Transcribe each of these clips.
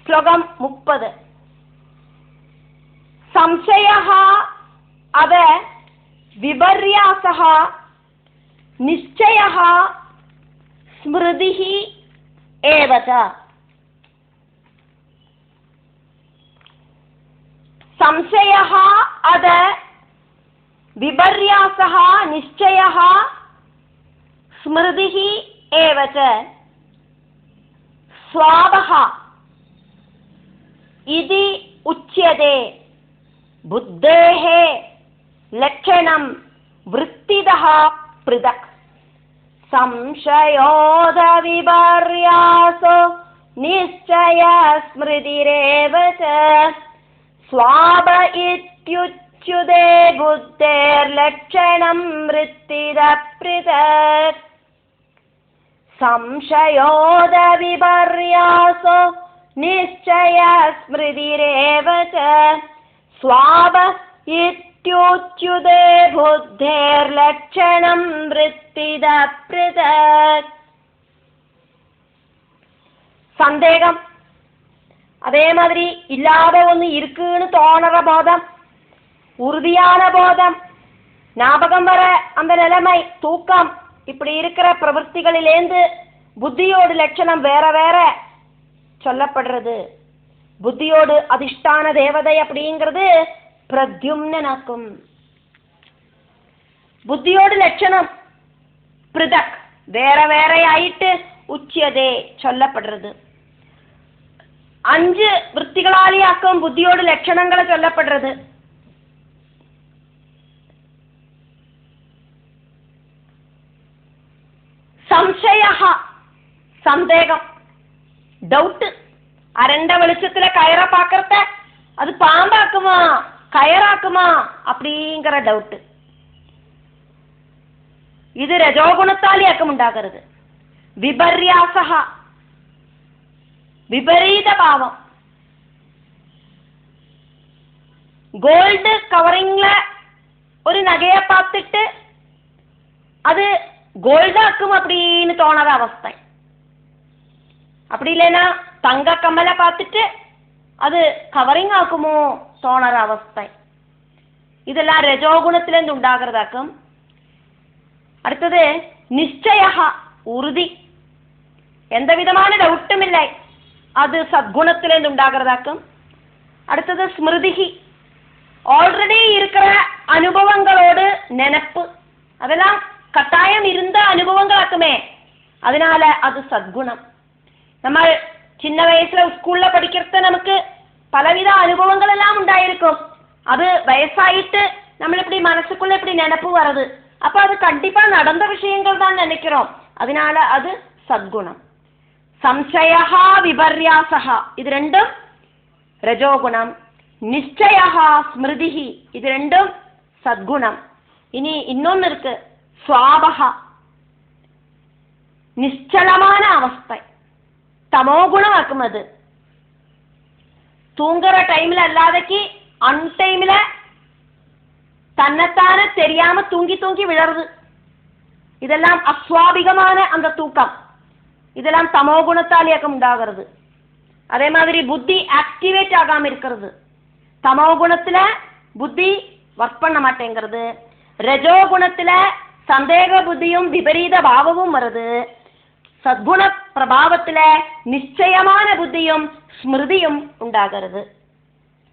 ശ്ലോകം 30. സംശയഃ അത് വിപര്യാസഃ നിശ്ചയഃ സ്മൃതിഃ ഏവ ച. സംശയഃ അത് വിപര്യാസഃ നിശ്ചയഃ സ്മൃതിഃ ഏവ ച. സ്വാവഃ ഇതി ഉച്യതേ ബുദ്ധേഃ ലക്ഷണം വൃത്തിതഃ പൃഥക്. സംശയോദ വിപര്യാസോ നിശ്ചയ സ്മൃതിരേവ ച. സ്വാവ ഇത്യുച്യതേ ബുദ്ധേർലക്ഷണം വൃത്തിതഃ പൃഥക്. സംശയോദ വിപര്യാസോ നിശ്ചയ സ്മൃതിരേവ ച. സ്വാവ ഇത്യുച്യതേ ബുദ്ധേർലക്ഷണം വൃത്തിതഃ പൃഥക്. சந்தேகம் அதே மாதிரி இல்லாத ஒன்று இருக்குன்னு தோணுற போதம், உறுதியான போதம், ஞாபகம் வர அந்த நிலைமை, தூக்கம், இப்படி இருக்கிற பிரவൃத்திகளிலேந்து புத்தியோடு லட்சணம் வேற வேற சொல்லப்படுறது. புத்தியோடு அதிஷ்டான தேவதை அப்படிங்கிறது பிரத்யும்னனாக்கும். புத்தியோடு லட்சணம் பிருதக் வேற வேற ஆயிட்டு உச்சியதே சொல்லப்படுறது. 5 വൃത്തികളാലിയാക്കും ബുദ്ധിയോട് ലക്ഷണങ്ങൾ ചൊല്ലപ്പെടുന്നത്. സംശയ സന്ദേഹം, ഡൗട്ട്. அரண்ட வெளிச்சத்துல கயரை பார்க்கறத அது பாம்பாக்குமா கயராக்குமா அப்படிங்கிற டவுட். இது ரஜோகுணத்தாலியாக்கம் உண்டாகிறது. விபர்யாசக விபரீத பாவம். கோல்டு கவரிங்ல ஒரு நகையை பார்த்துட்டு அது கோல்டாக்கும் அப்படின்னு தோணற அவஸ்தை. அப்படி இல்லைன்னா தங்க கம்மலை பார்த்துட்டு அது கவரிங் ஆக்குமோ தோணற அவஸ்தை. இதெல்லாம் ரஜோகுணத்திலிருந்து உண்டாகிறதாக்கும். அடுத்தது நிச்சய உறுதி, எந்த விதமான டவுட்டும் இல்லை, அது சத்குணத்திலிருந்து உண்டாகிறதாக்கும். அடுத்தது ஸ்மிருதி, ஆல்ரெடி இருக்கிற அனுபவங்களோடு நினைப்பு, அதெல்லாம் கட்டாயம் இருந்த அனுபவங்களாக்குமே, அதனால அது சத்குணம். நம்ம சின்ன வயசுல ஸ்கூல்ல படிக்கிறத நமக்கு பலவித அனுபவங்கள் எல்லாம் உண்டாயிருக்கும். அது வயசாயிட்டு நம்ம இப்படி மனசுக்குள்ள இப்படி நினைப்பு வருது. அப்ப அது கண்டிப்பா நடந்த விஷயங்கள் தான் நினைக்கிறோம், அதனால அது சத்குணம். சம்சய விபர்யாசக இது ரெண்டும் ரஜோகுணம். நிச்சய ஸ்மிருதி இது ரெண்டும் சத்குணம். இனி இன்னொன்னு இருக்கு, சுவாபக நிச்சலமான அவஸ்தை, தமோ குணமாக்கும். அது தூங்குற டைம்ல அல்லாதக்கு அன்டைம்ல தன்னைத்தான தெரியாம தூங்கி தூங்கி விழறது. இதெல்லாம் அஸ்வாபிகமான அந்த தூக்கம், இதெல்லாம் தமோ குணத்தாலியாக்கம் உண்டாகிறது. அதே மாதிரி புத்தி ஆக்டிவேட் ஆகாம இருக்கிறது. தமோ குணத்துல புத்தி ஒர்க் பண்ண மாட்டேங்கிறது. ரஜோ குணத்துல சந்தேக புத்தியும் விபரீத பாவமும் வருது. சத்குண பிரபாவத்துல நிச்சயமான புத்தியும் ஸ்மிருதியும் உண்டாகிறது.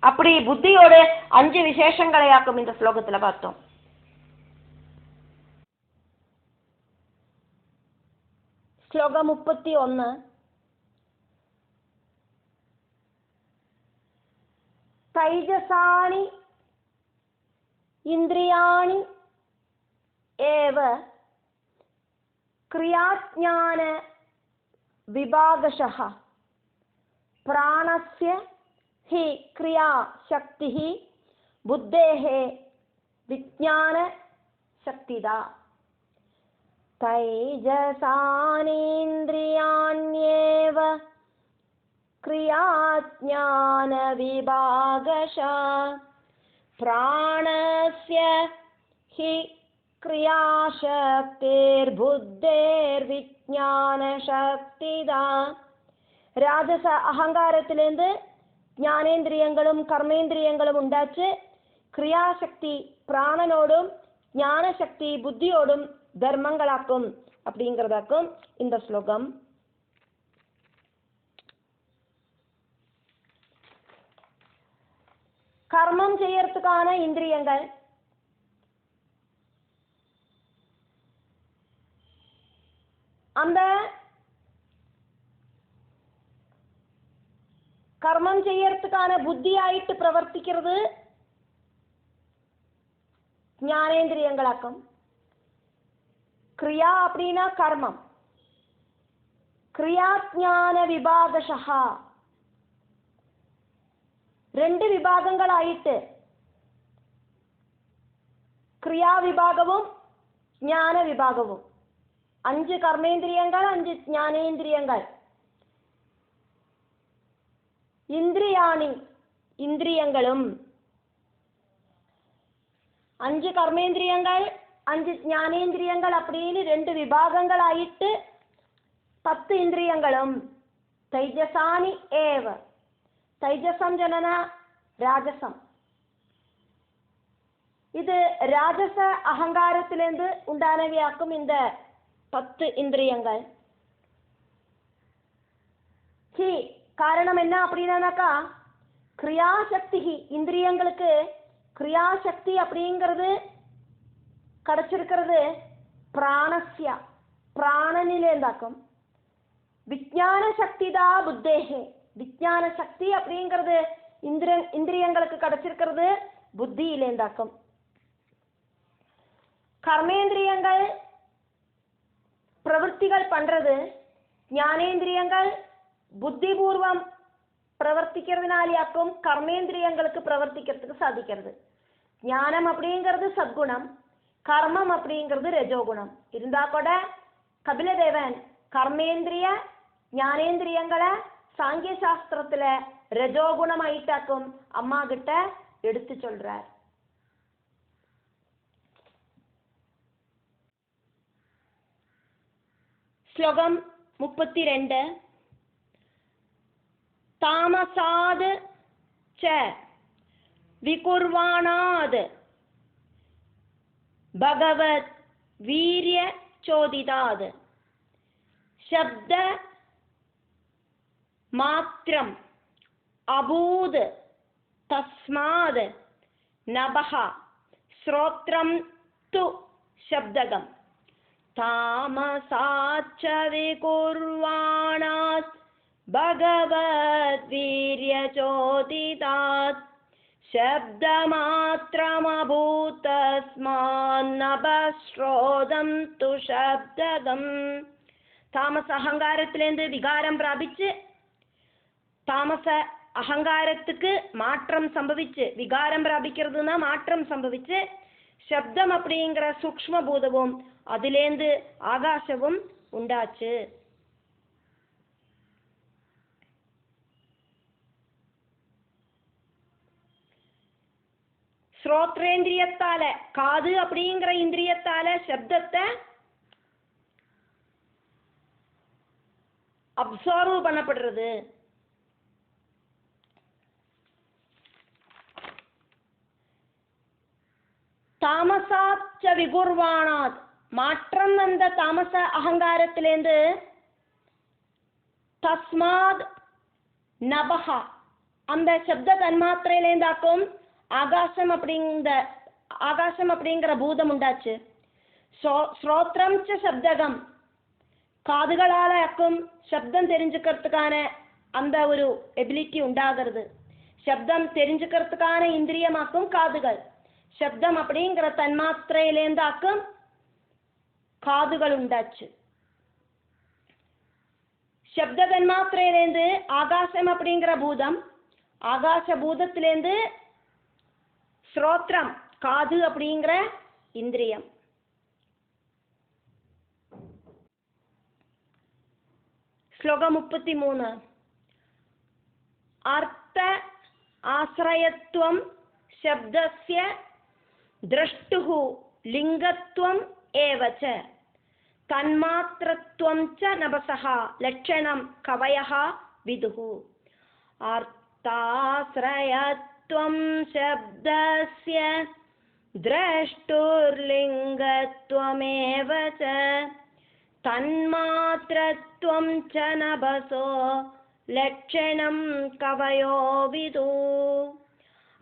அப்படி புத்தியோடு 5 விசேஷங்களையாக்கும் இந்த ஸ்லோகத்துல பார்த்தோம். ஸ்லோகம் 31. தைஜசானி இந்திரியாணி ஏவ क्रियाज्ञान विभागशः प्राणस्य हि क्रिया शक्तिः बुद्धेः विज्ञान शक्तिदा. तैजसानीन्द्रियाण्येव क्रियाज्ञान विभागशः प्राणस्य हि क्रियाशक्तिर्बुद्धेर्विज्ञानशक्तिदा. ராஜச அகங்காரத்திலேருந்து ஞானேந்திரியங்களும் கர்மேந்திரியங்களும் உண்டாச்சு. கிரியாசக்தி பிராணனோடும் ஞானசக்தி புத்தியோடும் தர்மங்களாக்கும் அப்படிங்கிறதாக்கும் இந்த ஸ்லோகம். கர்மம் செய்யறதுக்கான இந்திரியங்கள் அந்த கர்மம் செய்யறதுக்கான புத்தி ஆயிட்டு பிரவர்த்திக்கிறது ஞானேந்திரியங்களாக்கும். கிரியா அப்படின்னா கர்மம். கிரியாஜான விபாகஷா ரெண்டு விபாகங்களாயிட்டு ക്രിയാ വിഭാഗവും ജ്ഞാന വിഭാഗവും. 5 കർമ്മേന്ദ്രിയങ്ങൾ 5 ജ്ഞാനേന്ദ്രിയങ്ങൾ. ഇന്ദ്രിയാണി ഇന്ദ്രിയങ്ങളും 5 കർമ്മേന്ദ്രിയങ്ങൾ 5 ജ്ഞാനേന്ദ്രിയങ്ങൾ அப்படின்னு 2 വിഭാഗങ്ങളായിട്ട് 10 ഇന്ദ്രിയങ്ങളും. തൈജസാനി ഏവ. തൈജസം ജനന രാജസം. இது ராஜச அகங்காரத்திலிருந்து உண்டானவையாக்கும் இந்த 10 இந்திரியங்கள். காரணம் என்ன அப்படின்னாக்கா கிரியாசக்தி. இந்திரியங்களுக்கு கிரியாசக்தி அப்படிங்கிறது கிடைச்சிருக்கிறது பிராணஸ்ய பிராணனிலேந்தாக்கும். விஞ்ஞான சக்தி தான் புத்தேகே. விஞ்ஞான சக்தி அப்படிங்கிறது இந்திரியங்களுக்கு கிடைச்சிருக்கிறது புத்தியிலேந்தாக்கும். கர்மேந்திரியங்கள் பிரவൃத்திகள் பண்றது. ஞானேந்திரியங்கள் புத்திபூர்வம் பிரவர்த்திக்கிறதுனாலேயாக்கும் கர்மேந்திரியங்களுக்கு பிரவர்த்திக்கிறதுக்கு சாதிக்கிறது. ஞானம் அப்படிங்கிறது சத்குணம், கர்மம் அப்படிங்கிறது ரஜோகுணம். இருந்தா கூட கபிலதேவன் கர்மேந்திரிய ஞானேந்திரியங்களை சாங்கிய சாஸ்திரத்துல ரஜோகுணம் ஆயிட்டாக்கும் அம்மா கிட்ட எடுத்து சொல்றார். ஸ்லோகம் 32. தாமசாத் ச விகுர்வாணாத் பகவத் வீரிய சோதிதாத் சப்த மாத்ரம் அபூத் தஸ்மாத் நபஹ ஸ்ரோத்ரம் து சப்தகம். தாமசாச்ச விகுர்வாணாத் பகவத் வீரிய சோதிதாத் சப்தமாத்ரமபூத் தஸ்மாத் நபஸ்ரோதம் து சப்தகம். தாமச அகங்காரத்திலேருந்து விகாரம் பிராபிச்சு தாமச அகங்காரத்துக்கு மாற்றம் சம்பவிச்சு, விகாரம் பிராபிக்கிறதுனா மாற்றம் சம்பவிச்சு, சப்தம் அப்படிங்கிற சூக்ஷ்ம பூதமும் அதிலேந்து ஆகாசமும் உண்டாச்சு. ஸ்ரோத்ரேந்திரியத்தால காது அப்படிங்கிற இந்திரியத்தால சப்தத்தை அப்சர்வ் பண்ணப்படுறது. தாமசாச்ச விகுர்வாணாத் மாற்றம் அந்த தாமச அகங்காரத்திலேந்து தஸ்மாத் நபஹா அந்த சப்த தன்மாத்திரையிலேந்தாக்கும் ஆகாசம் அப்படிங்கிற பூதம் உண்டாச்சு. ஸ்ரோத்ரம் ச சப்தகம் காதுகளால் ஆக்கும் சப்தம் தெரிஞ்சுக்கிறதுக்கான அந்த ஒரு எபிலிட்டி உண்டாகிறது. சப்தம் தெரிஞ்சுக்கிறதுக்கான இந்திரியமாக்கும் காதுகள். சப்தம் அப்படிங்கிற தன்மாத்திரையிலேந்தாக்கும் காதுகள் உண்டாச்சு. சப்த தன்மாத்திரையிலேருந்து ஆகாசம் அப்படிங்கிற பூதம், ஆகாச பூதத்திலேருந்து ஸ்ரோத்ரம் காது அப்படிங்கிற இந்திரியம். ஸ்லோகம் 33. அர்த்த ஆஸ்ரயத்துவம் சப்தஸ்ய द्रष्टुः लिंगत्वम् एव च तन्मात्रत्वं च नभसः लक्षणं कवयः विदुः अर्थाश्रयत्वं शब्दस्य द्रष्टुर्लिङ्गत्वमेव च तन्मात्रत्वं च नभसो लक्षणं कवयो विदुः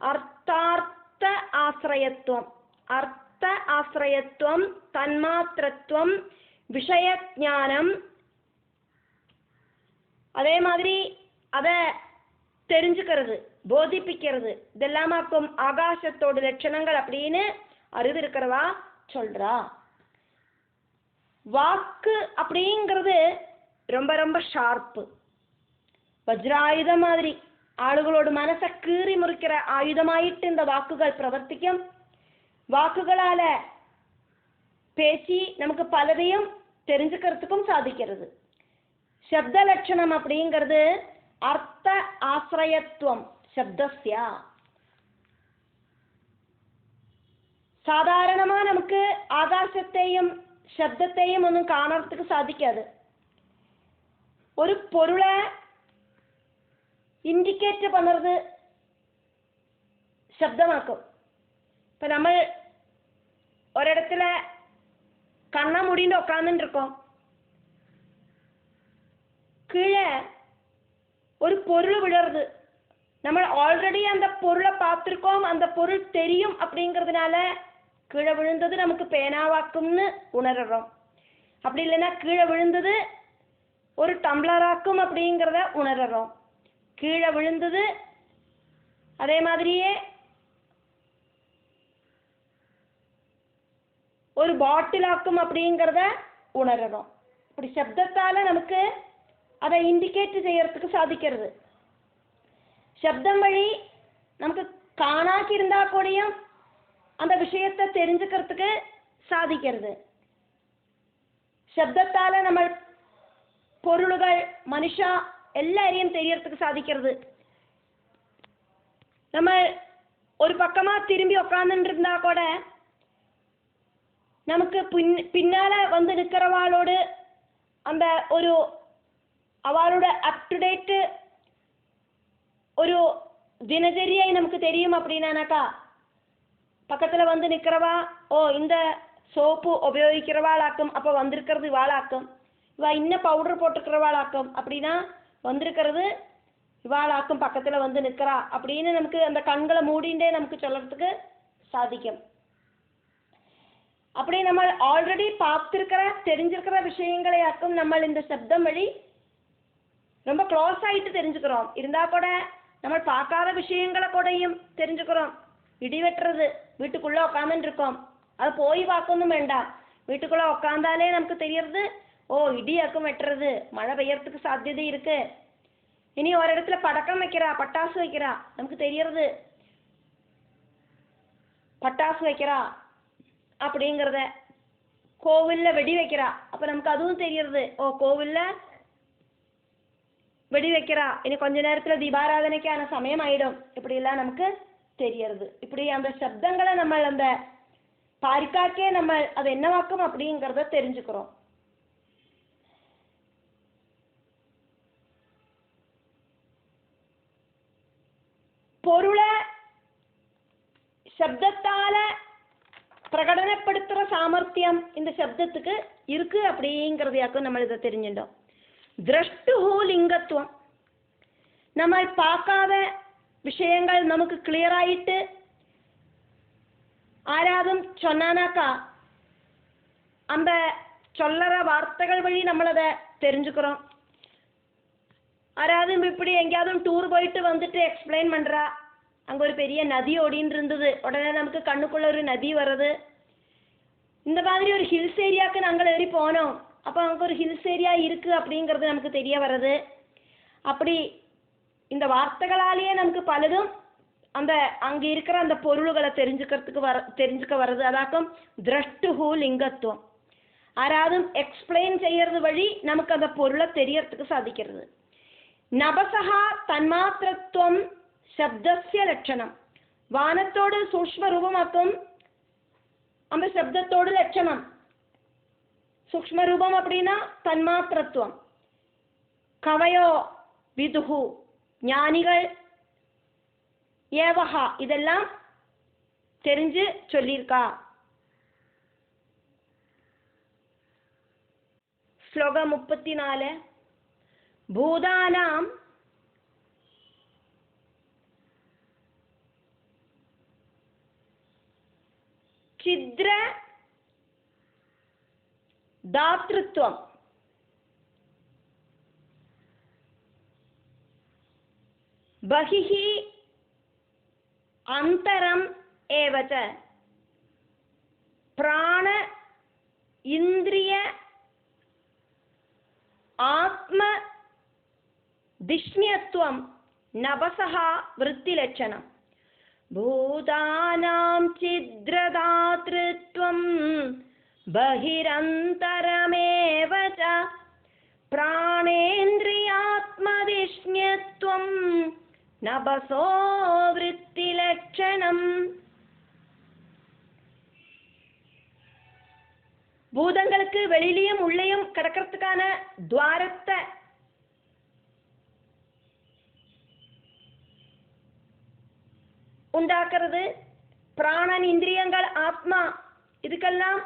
अर्थार्थ आश्रयत्वं अर्थ आश्रयत्वं तन्मात्रत्वं விஷயஞானம் அதே மாதிரி அதை தெரிஞ்சுக்கிறது போதிப்பிக்கிறது இதெல்லாமாக்கும் ஆகாசத்தோட லட்சணங்கள் அப்படின்னு அறிவிருக்கிறவா சொல்றா. வாக்கு அப்படிங்கிறது ரொம்ப ரொம்ப ஷார்ப்பு, வஜ்ராயுதம் மாதிரி ஆளுகளோட மனசை கீறி முறிக்கிற ஆயுதமாயிட்டு இந்த வாக்குகள் பிரவர்த்திக்கும். வாக்குகளால பேசி நமக்கு பலதையும் தெரிஞ்சுக்கிறதுக்கும் சாதிக்கிறது. சப்த லட்சணம் அப்படிங்கிறது அர்த்த ஆசிரயத்துவம் சப்தஸ்ய. சாதாரணமா நமக்கு ஆகாசத்தையும் சப்தத்தையும் ஒன்றும் காணறதுக்கு சாதிக்காது. ஒரு பொருளை இண்டிகேட் பண்ணுறது சப்தமாக்கும். இப்போ நம்ம ஒரு இடத்துல கண்ணை மூடிட்டு உட்காந்துட்டு இருக்கோம், கீழே ஒரு பொருள் விழுறது, நம்ம ஆல்ரெடி அந்த பொருளை பார்த்துருக்கோம், அந்த பொருள் தெரியும் அப்படிங்கிறதுனால கீழே விழுந்தது நமக்கு பேனாவாக்கும்னு உணர்றோம். அப்படி இல்லைன்னா கீழே விழுந்தது ஒரு டம்ளராக்கும் அப்படிங்கிறத உணர்றோம். கீழே விழுந்தது அதே மாதிரியே ஒரு பாட்டிலாக்கும் அப்படிங்கிறத உணர்றோம். இப்படி சப்தத்தால நமக்கு அதை இண்டிகேட் செய்யறதுக்கு சாதிக்கிறது. சப்தம் வழி நமக்கு காணாக்கி இருந்தா கூடயும் அந்த விஷயத்தை தெரிஞ்சுக்கிறதுக்கு சாதிக்கிறது. சப்தத்தால நம்ம பொருள்கள் மனுஷா எல்லாரையும் தெரியறதுக்கு சாதிக்கிறது. நம்ம ஒரு பக்கமா திரும்பி உட்காந்துட்டு இருந்தா கூட நமக்கு பின்னால வந்து நிற்கிறவாளோடு அந்த ஒரு அவளோட அப் டு டேட் ஒரு தினச்சரியை நமக்கு தெரியும். அப்படின்னாக்கா பக்கத்துல வந்து நிற்கிறவா ஓ இந்த சோப்பு உபயோகிக்கிறவாளாக்கும், அப்போ வந்திருக்கிறது இவாளாக்கும், இவா இன்னும் பவுடர் போட்டுக்கிறவாளாக்கும், அப்படின்னா வந்திருக்கிறது இவாளாக்கும் பக்கத்துல வந்து நிற்கிறா அப்படின்னு நமக்கு அந்த கண்களை மூடிண்டே நமக்கு சொல்றதுக்கு சாதிக்கும். அப்படி நம்ம ஆல்ரெடி பார்த்துருக்கிற தெரிஞ்சிருக்கிற விஷயங்களையாக்கும் நம்ம இந்த சப்தம் வழி ரொம்ப க்ளோஸ் ஆகிட்டு தெரிஞ்சுக்கிறோம். இருந்தா கூட நம்ம பார்க்காத விஷயங்களை கூடயும் தெரிஞ்சுக்கிறோம். இடி வெட்டுறது வீட்டுக்குள்ளே உட்காந்துட்டு இருக்கோம், அது போய் பார்க்கணும் வேண்டாம், வீட்டுக்குள்ளே உட்காந்தாலே நமக்கு தெரியறது ஓ இடியாக்கும் வெட்டுறது, மழை பெய்யறதுக்கு சாத்தியதை இருக்கு. இனி ஒரு இடத்துல படக்கம் வைக்கிறா, பட்டாசு வைக்கிறா, நமக்கு தெரியறது பட்டாசு வைக்கிறா அப்படிங்கிறத. கோவில்ல வெடி வைக்கிறா, அப்போ நமக்கு அதுவும் தெரியறது ஓ கோவில்ல வெடி வைக்கிறா, இனி கொஞ்ச நேரத்தில் தீபாராதனைக்கான சமயம் ஆயிடும், இப்படியெல்லாம் நமக்கு தெரியறது. இப்படி அந்த சப்தங்களை நம்ம அந்த பாரிக்காக்கே நம்ம அது என்னவாக்கும் அப்படிங்கிறத தெரிஞ்சுக்கிறோம். பொருளை சப்தத்தால பிரகடனப்படுத்துகிற சாமர்த்தியம் இந்த சப்தத்துக்கு இருக்கு அப்படிங்கிறதையாக்கும் நம்ம இதை தெரிஞ்சுட்டோம். திரஷ்டு லிங்கத்துவம், நம்ம பார்க்காத விஷயங்கள் நமக்கு கிளியர் ஆயிட்டு ஆராதும் சொன்னானாக்கா அந்த சொல்லற வார்த்தைகள் வழி நம்மளதை தெரிஞ்சுக்கிறோம். ஆராதும் இப்படி எங்கேயாவது டூர் போயிட்டு வந்துட்டு எக்ஸ்பிளைன் பண்ணுறா, அங்கே ஒரு பெரிய நதி ஓடின்னு இருந்தது, உடனே நமக்கு கண்ணுக்குள்ள ஒரு நதி வர்றது. இந்த மாதிரி ஒரு ஹில்ஸ் ஏரியாவுக்கு நாங்கள் ஏறி போனோம், அப்போ அங்கே ஒரு ஹில்ஸ் ஏரியா இருக்குது அப்படிங்கிறது நமக்கு தெரிய வர்றது. அப்படி இந்த வார்த்தைகளாலேயே நமக்கு பலதும் அந்த அங்கே இருக்கிற அந்த பொருள்களை தெரிஞ்சுக்க வர்றது. அதாக்கும் திரஷ்டுஹு லிங்கத்துவம். ஆராதும் எக்ஸ்பிளைன் செய்யறது வழி நமக்கு அந்த பொருளை தெரியறதுக்கு சாதிக்கிறது. நபசகா தன்மாத்திரத்துவம் சப்தஸ்ய லட்சணம். வானத்தோடு சூக்ஷ்ம ரூபமாக்கும் அந்த சப்தத்தோடு லட்சணம். சூக்ஷ்ம ரூபம் அப்படின்னா தன்மாத்திரத்துவம். கவயோ விதுஹு ஞானிகள், ஏவஹா இதெல்லாம் தெரிஞ்சு சொல்லியிருக்கா. ஸ்லோகம் 34. பூதானாம் சித்ர தாத்ருத்வம் பஹிஹி அந்தரம் ஏவச பிராண இந்திரிய ஆத்ம திஷ்ணியத்துவம் நபசஹ விருத்திலட்சணம். பூதானாம் சித்ரதாத்ருத்வம் பஹிரந்தரமேவ ச பிராணேந்திரியாத்மதிஷ்ணியத்துவம் நபசோ விருத்திலட்சணம். பூதங்களுக்கு வெளியிலையும் உள்ளேயும் கிடக்கிறதுக்கான துவாரத்தை உண்டாக்குறது பிராணன், இந்திரியங்கள், ஆத்மா இதுக்கெல்லாம்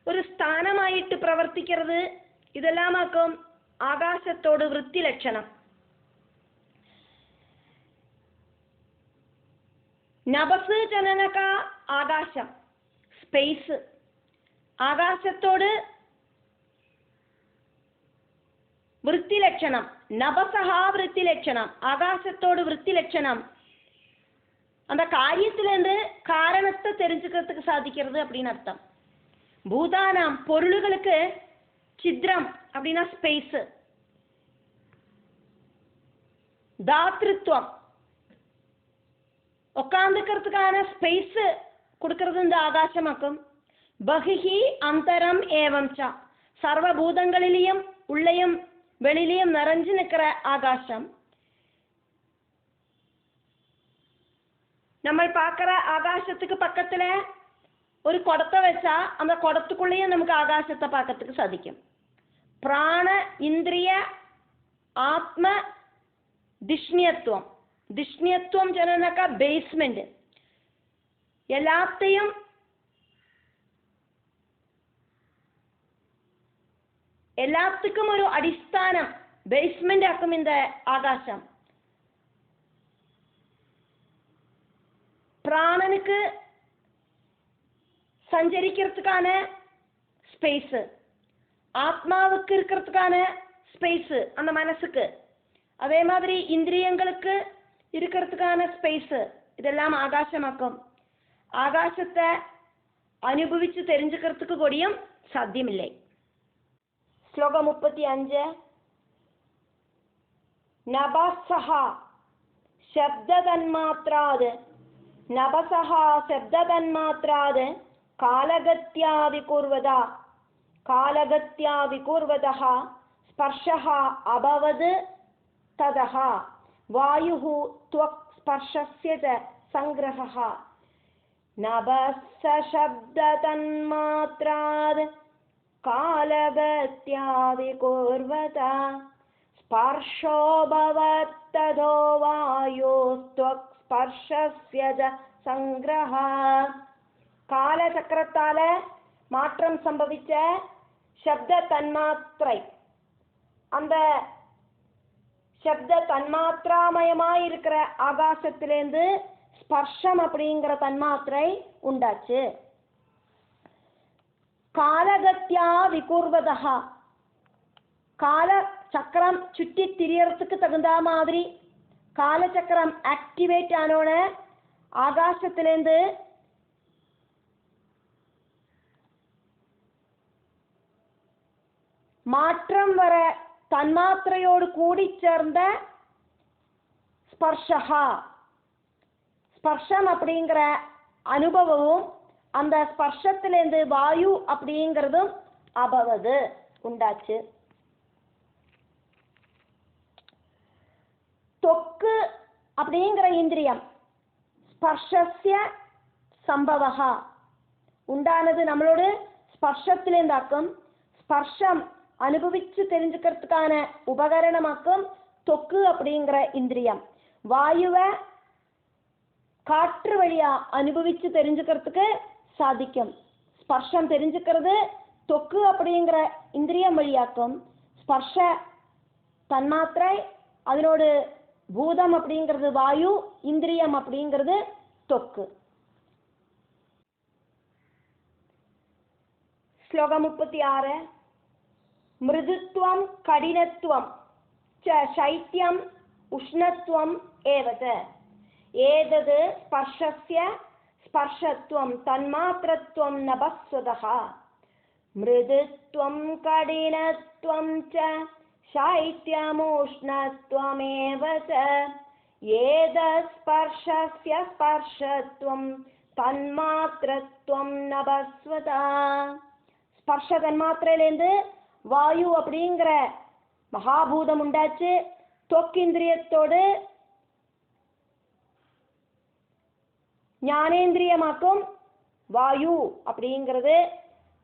ஒரு ஸ்தானமாயிட்டு பிரவர்த்திக்கிறது. இதெல்லாம் ஆக்கும் ஆகாசத்தோடு விருத்தி லட்சணம். நபசு ஜனனகா ஆகாசம் ஸ்பேஸ், ஆகாசத்தோடு விருத்தி லட்சணம். நபசஹா விருத்தி லட்சணம், ஆகாசத்தோடு விருத்தி லட்சணம். அந்த காரியத்திலிருந்து காரணத்தை தெரிஞ்சுக்கிறதுக்கு சாதிக்கிறது அப்படின்னு அர்த்தம். பூதானாம் பொருளுகளுக்கு சித்ரம் அப்படின்னா ஸ்பேஸ், தாத்ருத்வம் உட்காந்துக்கிறதுக்கான ஸ்பேஸ் கொடுக்கறது இந்த ஆகாசமாக்கும். பகிஹி அந்தரம் ஏவம் ச சர்வபூதங்களிலையும் உள்ளேயும் வெளியிலையும் நிறைஞ்சு நிற்கிற ஆகாசம். நம்ம பார்க்குற ஆகாசத்துக்கு பக்கத்தில் ஒரு குடத்தை வச்சா அந்த குடத்துக்குள்ளேயும் நமக்கு ஆகாசத்தை பார்க்கறதுக்கு சாதிக்கும். பிராண இந்திரிய ஆத்ம திஷ்ணியத்துவம், திஷ்ணியத்துவம் சொன்னாக்கா பேஸ்மெண்ட், எல்லாத்துக்கும் ஒரு அடிസ്ഥാനം பேஸ்மெண்ட் ஆக்கும் இந்த ஆகாசம். பிராணனுக்கு சஞ்சரிக்கிறதுக்கான ஸ்பேஸ், ஆத்மாவுக்கு இருக்கிறதுக்கான ஸ்பேஸ் அந்த மனசுக்கு, அதே மாதிரி இந்திரியங்களுக்கு இருக்கிறதுக்கான ஸ்பேஸ், இதெல்லாம் ஆகாசமாக்கும். ஆகாசத்தை அனுபவிச்சு தெரிஞ்சுக்கிறதுக்கு கூடியும் சாத்தியமில்லை. ஸ்லோகம் 35. நபசஹா சப்ததன்மாத்ராத் நபசஹா சப்ததன்மாத்ராத் காலகத்யா விகூர்வதः ஸ்பர்ஷः அபவத் ததः வாயுः த்வக் ஸ்பர்ஷஸ்ய ச சங்கிரஹः. நபஸ்ஸ சப்ததன்மாத்ராத் காலகத்யா விகூர்வதः ஸ்பர்ஷோ பவத் ததோ வாயுஸ்த்வக் ஸ்பர்ஷஸ்ய ச சங்கிரஹः. காலசக்கரத்தால மாற்றம் சம்பவிச்ச சப்த தன்மாத்திரை, அந்த சப்த தன்மாத்திராமயமாய் இருக்கிற ஆகாசத்திலேருந்து ஸ்பர்ஷம் அப்படிங்கிற தன்மாத்திரை உண்டாச்சு. காலகத்யா விகூர்வதா கால சக்கரம் சுற்றி திரியறதுக்கு தகுந்த மாதிரி காலச்சக்கரம் ஆக்டிவேட் ஆனோட ஆகாசத்திலேருந்து மாற்றம் வர தன்மாத்திரையோடு கூடி சேர்ந்த ஸ்பர்ஷா, ஸ்பர்ஷம் அப்படிங்கிற அனுபவமும் அந்த ஸ்பர்ஷத்திலேருந்து வாயு அப்படிங்கிறதும் அபவது உண்டாச்சு. தொக்கு அப்படிங்கிற இந்திரியம் ஸ்பர்ஷஸ்ய சம்பவஹா உண்டானது நம்மளோட ஸ்பர்ஷத்திலேருந்தாக்கும். ஸ்பர்ஷம் அனுபவிச்சு தெரிஞ்சுக்கிறதுக்கான உபகரணமாக்கும் தொக்கு அப்படிங்கிற இந்திரியம். வாயுவை காற்று வழியா அனுபவிச்சு தெரிஞ்சுக்கிறதுக்கு சாதிக்கும். ஸ்பர்ஷம் தெரிஞ்சுக்கிறது தொக்கு அப்படிங்கிற இந்திரியம் வழியாக்கும். ஸ்பர்ஷ தன்மாத்திரை, அதனோடு பூதம் அப்படிங்கிறது வாயு, இந்திரியம் அப்படிங்கிறது தொக்கு. ஸ்லோகம் 36. மிருதுத்வம் கடினத்வம் ச சைத்யம் உஷ்ணத்வம் ஏவத ஏதது ஸ்பர்ஷஸ்ய ஸ்பர்ஷத்வம் தன்மாத்ரத்வம் நபஸ்வதஹ மிருதுத்வம் கடினத்வம் ச சைத்யமுஷ்ணத்வமேவ ச ஏதத் ஸ்பர்ஷஸ்ய ஸ்பர்ஷத்வம் தன்மாத்ரத்வம் நபஸ்வதஹ. ஸ்பர்ஷ தன்மாத்திரையிலேருந்து வாயு அப்படிங்கிற மகாபூதம் உண்டாச்சு. தொக்கிந்திரியத்தோடு ஞானேந்திரியமாக்கும் வாயு அப்படிங்கிறது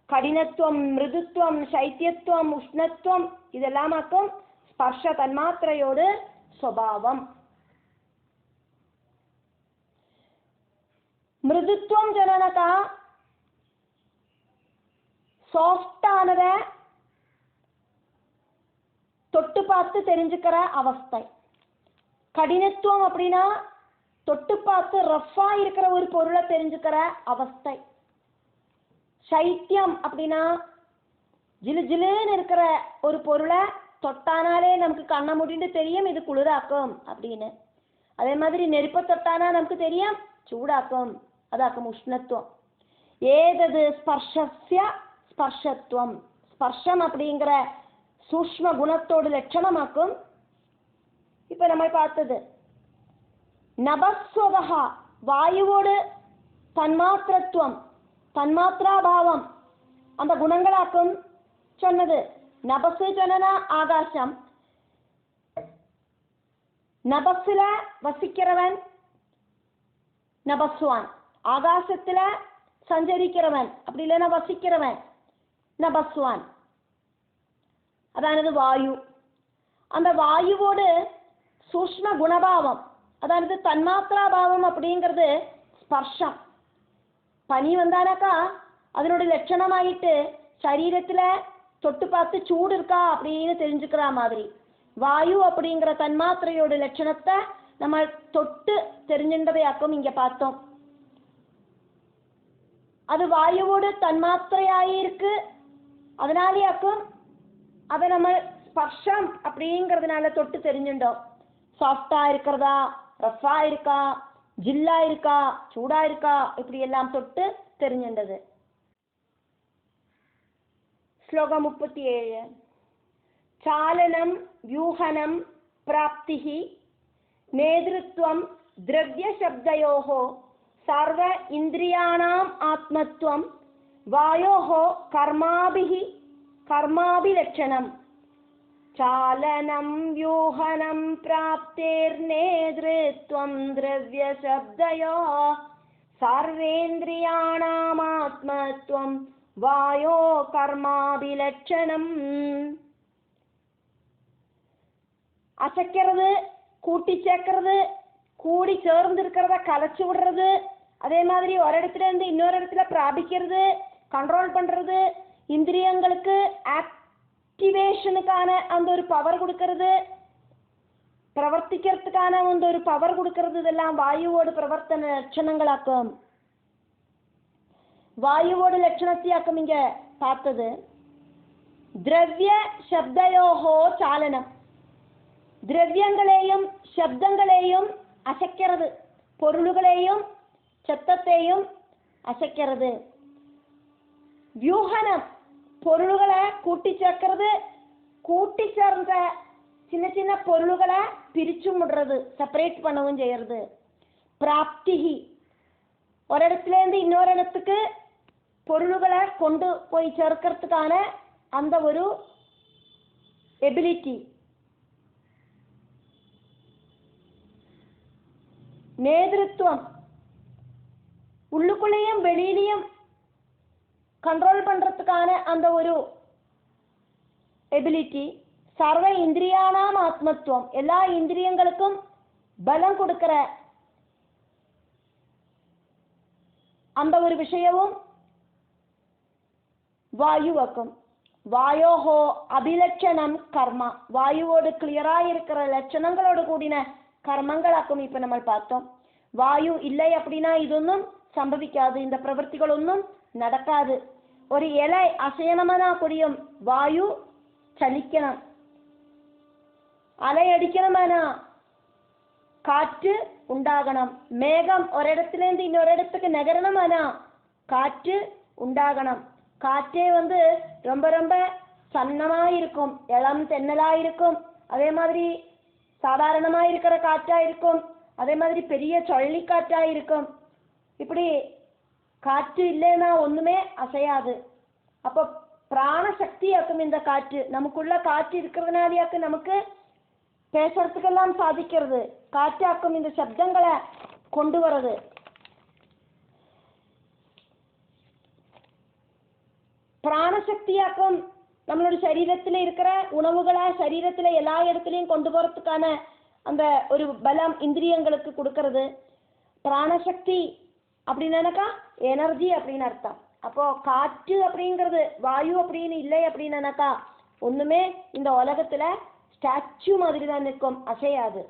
கடினத்துவம், மிருதுத்துவம், சைத்தியத்துவம், உஷ்ணத்துவம் இதெல்லாமாக்கும் ஸ்பர்ஷ தன்மாத்திரையோடு சுபாவம். மிருதுத்துவம் ஜனனகா சாஃப்டானத தொட்டு பார்த்து தெரிஞ்சுக்கிற அவஸ்தை. கடினத்துவம் அப்படின்னா தொட்டு பார்த்து ரஃபா இருக்கிற ஒரு பொருளை தெரிஞ்சுக்கிற அவஸ்தை. சைத்தியம் அப்படின்னா ஜிலு ஜிலுன்னு இருக்கிற ஒரு பொருளை தொட்டானாலே நமக்கு கண்ண முடிந்து தெரியும் இது குளிராக்கும் அப்படின்னு. அதே மாதிரி நெருப்பை தொட்டானா நமக்கு தெரியும் சூடாக்கும், அதாக்கும் உஷ்ணத்துவம். ஏதது ஸ்பர்ஷஸ்ய ஸ்பர்ஷத்துவம், ஸ்பர்ஷம் அப்படிங்கிற சூஷ்ம குணத்தோடு லட்சணமாக்கும். இப்ப நம்ம பார்த்தது நபஸ்வதஹா வாயுவோடு தன்மாத்திரத்துவம், தன்மாத்ராபாவம் அந்த குணங்களாக்கும் சொன்னது. நபசு சொன்னா ஆகாசம், நபசுல வசிக்கிறவன் நபஸ்வான், ஆகாசத்துல சஞ்சரிக்கிறவன் அப்படி இல்லைன்னா வசிக்கிறவன் நபஸ்வான், அதானது வாயு. அந்த வாயுவோடு சூஷ்ம குணபாவம் அதானது தன்மாத்ராபாவம் அப்படிங்கிறது ஸ்பர்ஷம். பனி வந்தானாக்கா அதனோட லட்சணமாயிட்டு சரீரத்துல தொட்டு பார்த்து சூடு இருக்கா அப்படின்னு தெரிஞ்சுக்கிற மாதிரி வாயு அப்படிங்கிற தன்மாத்திரையோட லட்சணத்தை நம்ம தொட்டு தெரிஞ்சின்றதையாக்கும் இங்க பார்த்தோம். அது வாயுவோடு தன்மாத்திரையாயிருக்கு, அதனாலேயாக்கும் அதை நம்ம ஸ்பர்ஷம் அப்படிங்கிறதுனால தொட்டு தெரிஞ்சுட்டோம். சாஃப்டா இருக்கிறதா, ரஃபா இருக்கா, ஜில்லா இருக்கா, சூடா இருக்கா, இப்படி எல்லாம் தொட்டு தெரிஞ்சின்றது. ஸ்லோகம் 37. சாலனம் வியூஹனம் பிராப்திஹி நேத்ருத்வம் திரவ்ய சப்தயோஹோ சர்வ இந்திரியாணாம் ஆத்மத்வம் வாயோஹோ கர்மாபிஹி கர்மாபிலட்சணம். சாலனம் வியூஹனம் பிராப்தேர்நேத்ருத்வம் திரவ்ய சப்தயோஹ சர்வேந்திரியாணாம் ஆத்மத்வம் வாயோ கர்மாபிலட்சணம். அசைக்கிறது, கூட்டி சேர்க்கறது, கூடி சேர்ந்து இருக்கிறத கலைச்சு விடுறது, அதே மாதிரி ஒரு இடத்துல இருந்து இன்னொரு இடத்துல பிராபிக்கிறது, கண்ட்ரோல் பண்றது, இந்திரியங்களுக்கு ஆக்டிவேஷனுக்கான அந்த ஒரு பவர் கொடுக்கறது, பிரவர்த்திக்கிறதுக்கான அந்த ஒரு பவர் கொடுக்கறது, இதெல்லாம் வாயுவோடு பிரவர்த்தன லட்சணங்களாக்கும். வாயுவோடு லட்சணத்தையாக்கும் இங்க பார்த்தது. திரவிய சப்தயோகோ சாலனம், திரவியங்களையும் சப்தங்களையும் அசைக்கிறது, பொருள்களையும் சத்தத்தையும் அசைக்கிறது. வியூஹனம் பொருள்களை கூட்டி சேர்க்கிறது, கூட்டி சேர்ந்த சின்ன சின்ன பொருள்களை பிரிச்சு முடுறது, செப்பரேட் பண்ணவும் செய்யறது. பிராப்திஹி ஒரு இடத்துல இருந்து இன்னொரு இடத்துக்கு பொருள்களை கொண்டு போய் சேர்க்கிறதுக்கான அந்த ஒரு எபிலிட்டி. நேதிருத்துவம் உள்ளுக்குள்ளேயும் வெளியிலையும் கண்ட்ரோல் பண்றதுக்கான அந்த ஒரு எபிலிட்டி, சர்வ இந்திரியானாம் ஆத்மத்துவம், எல்லா இந்திரியங்களுக்கும் பலம் கொடுக்கிற அந்த ஒரு விஷயமும் வாயுவாக்கும். வாயோஹோ அபிலட்சணம் கர்மா, வாயுவோடு கிளியராக இருக்கிற லட்சணங்களோடு கூடின கர்மங்களாக்கும். இப்போ நம்ம பார்த்தோம். வாயு இல்லை அப்படின்னா இதொன்னும் சம்பவிக்காது, இந்த பிரவൃத்திகள் ஒன்றும் நடக்காது. ஒரு இலை அசையணும்னா கூடியும் வாயு ചലിക്കണം, അലയടിക്കണമെന്നാ കാറ്റ് ഉണ്ടാകണം, മേഘം ഒരിടത്തിലേന്ത് இன்னொരിடத்துக்கு நகரணும்னா காற்று உண்டாகணும். காற்றே ரொம்ப ரொம்ப சன்னமாக இருக்கும், இளம் தென்னலாக இருக்கும், அதே மாதிரி சாதாரணமாக இருக்கிற காற்றாக இருக்கும், அதே மாதிரி பெரிய சொல்லி காற்றாக இருக்கும். இப்படி காற்று இல்லைன்னா ஒன்றுமே அசையாது. அப்போ பிராணசக்தியாக்கும் இந்த காற்று. நமக்குள்ள காற்று இருக்கிறதுனாலேயாக்கு நமக்கு பேசுறதுக்கெல்லாம் சாதிக்கிறது. காற்றாக்கும் இந்த சப்தங்களை கொண்டு வர்றது. பிராணசக்தியாக்கும் நம்மளோட சரீரத்தில் இருக்கிற உணவுகளை சரீரத்தில் எல்லா இடத்துலையும் கொண்டு போகிறதுக்கான அந்த ஒரு பலம் இந்திரியங்களுக்கு கொடுக்கறது. பிராணசக்தி அப்படின்னாக்கா எனர்ஜி அப்படின்னு அர்த்தம். அப்போ காற்று அப்படிங்கிறது வாயு அப்படின்னு இல்லை அப்படின்னாக்கா ஒன்றுமே இந்த உலகத்தில் ஸ்டாச்சு மாதிரி தான் நிற்கும், அசையாது.